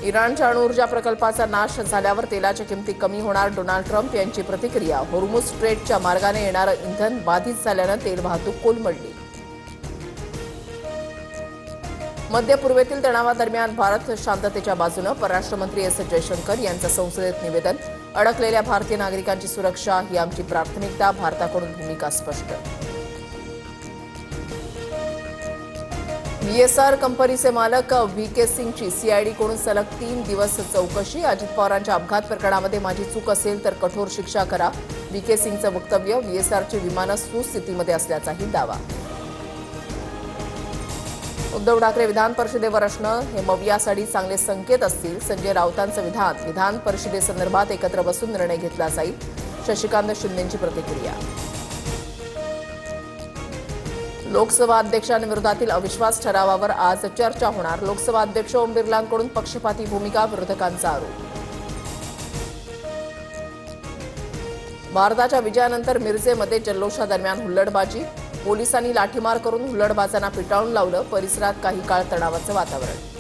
इराणच्या अणुऊर्जा प्रकल्पाचा नाश झाल्यावर तेलाच्या किमती कमी होणार. डोनाल्ड ट्रम्प यांची प्रतिक्रिया. होर्मुझ स्ट्रेटच्या मार्गाने येणारं इंधन बाधित झाल्यानं तेल वाहतूक कोलमडली. मध्य पूर्वेतील तणावादरम्यान भारत शांततेच्या बाजूनं. परराष्ट्र मंत्री एस जयशंकर यांचं संसदेत निवेदन. अडकलेल्या भारतीय नागरिकांची सुरक्षा ही आमची प्राथमिकता. भारताकडून भूमिका स्पष्ट. VSR कंपनीचे मालक VK सिंगची सीआयडीकडून सलग 3 दिवस चौकशी. अजित पवारांच्या अपघात प्रकरणामध्ये माझी चूक असेल तर कठोर शिक्षा करा. VK सिंगचं वक्तव्य. VSRची विमानं सुस्थितीमध्ये असल्याचाही दावा. उद्धव ठाकरे विधान परिषदेवर असणं हे मवियासाठी चांगले संकेत असतील. संजय राऊतांचं विधान. विधान परिषदेसंदर्भात एकत्र बसून निर्णय घेतला जाईल. शशिकांत शिंदेंची प्रतिक्रिया. लोकसभा अध्यक्षांविरोधातील अविश्वास ठरावावर आज चर्चा होणार. लोकसभा अध्यक्ष ओम बिर्लांकडून पक्षपाती भूमिका. विरोधकांचा आरोप. भारताच्या विजयानंतर मिरजेमध्ये जल्लोषादरम्यान हुल्लडबाजी. पोलिसांनी लाठीमार करून हुल्लडबाजांना पिटाळून लावलं. परिसरात काही काळ तणावाचं वातावरण.